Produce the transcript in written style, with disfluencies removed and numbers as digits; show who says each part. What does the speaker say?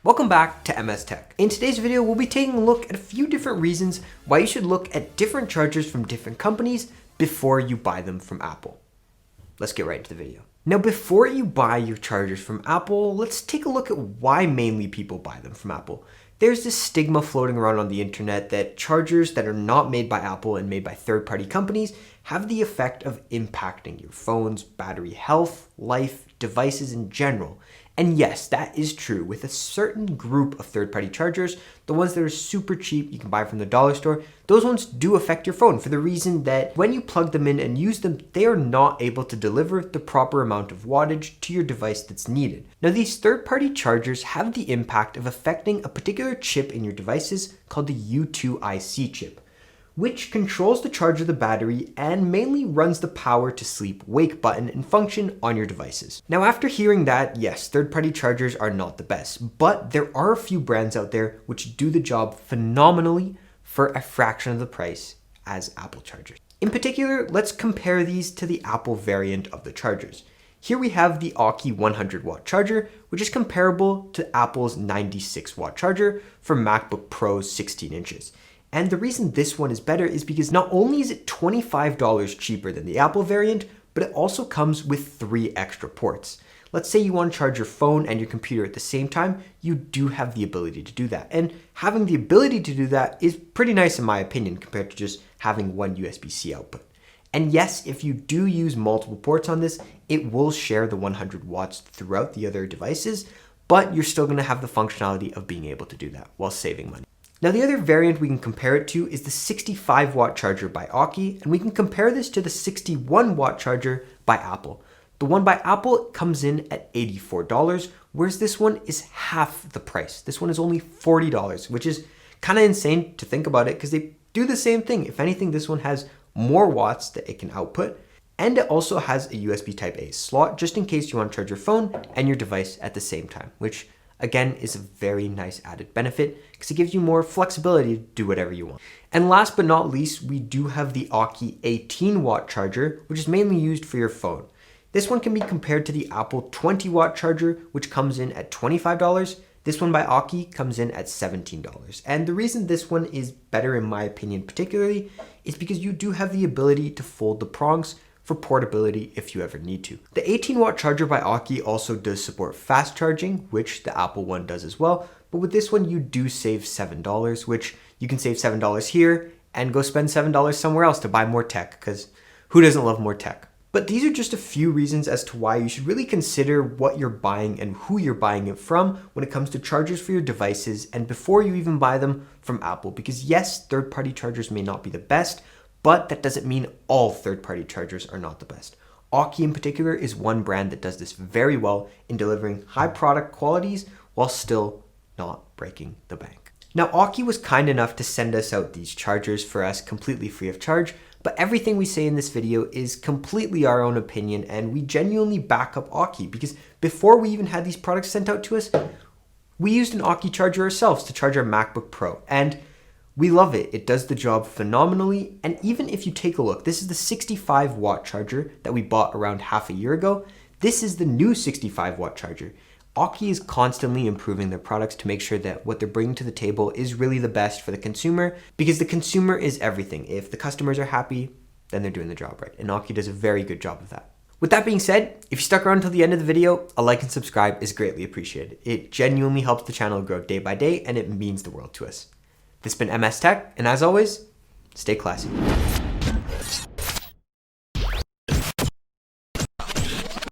Speaker 1: Welcome back to MS Tech. In today's video, we'll be taking a look at a few different reasons why you should look at different chargers from different companies before you buy them from Apple. Let's get right into the video. Now, before you buy your chargers from Apple, let's take a look at why mainly people buy them from Apple. There's this stigma floating around on the internet that chargers that are not made by Apple and made by third-party companies have the effect of impacting your phone's battery health, life, devices in general. And yes, that is true with a certain group of third-party chargers, the ones that are super cheap, you can buy from the dollar store. Those ones do affect your phone for the reason that when you plug them in and use them, they are not able to deliver the proper amount of wattage to your device that's needed. Now, these third-party chargers have the impact of affecting a particular chip in your devices called the U2IC chip, which controls the charge of the battery and mainly runs the power to sleep wake button and function on your devices. Now, after hearing that, yes, third-party chargers are not the best, but there are a few brands out there which do the job phenomenally for a fraction of the price as Apple chargers. In particular, let's compare these to the Apple variant of the chargers. Here we have the Aukey 100 watt charger, which is comparable to Apple's 96 watt charger for MacBook Pro's 16 inches. And the reason this one is better is because not only is it $25 cheaper than the Apple variant, but it also comes with 3 extra ports. Let's say you want to charge your phone and your computer at the same time, you do have the ability to do that. And having the ability to do that is pretty nice in my opinion compared to just having one USB-C output. And yes, if you do use multiple ports on this, it will share the 100 watts throughout the other devices, but you're still going to have the functionality of being able to do that while saving money. Now, the other variant we can compare it to is the 65 watt charger by Aukey, and we can compare this to the 61 watt charger by Apple. The one by Apple comes in at $84, whereas this one is half the price. This one is only $40, which is kind of insane to think about it because they do the same thing. If anything, this one has more watts that it can output, and it also has a USB Type-A slot just in case you want to charge your phone and your device at the same time, which again is a very nice added benefit because it gives you more flexibility to do whatever you want. And last but not least, we do have the Aukey 18 watt charger, which is mainly used for your phone. This one can be compared to the Apple 20 watt charger, which comes in at $25. This one by Aukey comes in at $17. And the reason this one is better in my opinion particularly is because you do have the ability to fold the prongs for portability if you ever need to. The 18 watt charger by Aukey also does support fast charging, which the Apple one does as well. But with this one, you do save $7, which you can save $7 here and go spend $7 somewhere else to buy more tech, because who doesn't love more tech? But these are just a few reasons as to why you should really consider what you're buying and who you're buying it from when it comes to chargers for your devices and before you even buy them from Apple. Because yes, third-party chargers may not be the best, but that doesn't mean all third-party chargers are not the best. Aukey in particular is one brand that does this very well in delivering high product qualities while still not breaking the bank. Now, Aukey was kind enough to send us out these chargers for us completely free of charge, but everything we say in this video is completely our own opinion, and we genuinely back up Aukey because before we even had these products sent out to us, we used an Aukey charger ourselves to charge our MacBook Pro, and we love it. It does the job phenomenally. And even if you take a look, this is the 65 watt charger that we bought around half a year ago. This is the new 65 watt charger. Aukey is constantly improving their products to make sure that what they're bringing to the table is really the best for the consumer, because the consumer is everything. If the customers are happy, then they're doing the job right. And Aukey does a very good job of that. With that being said, if you stuck around until the end of the video, a like and subscribe is greatly appreciated. It genuinely helps the channel grow day by day, and it means the world to us. This has been MS Tech, and as always, stay classy.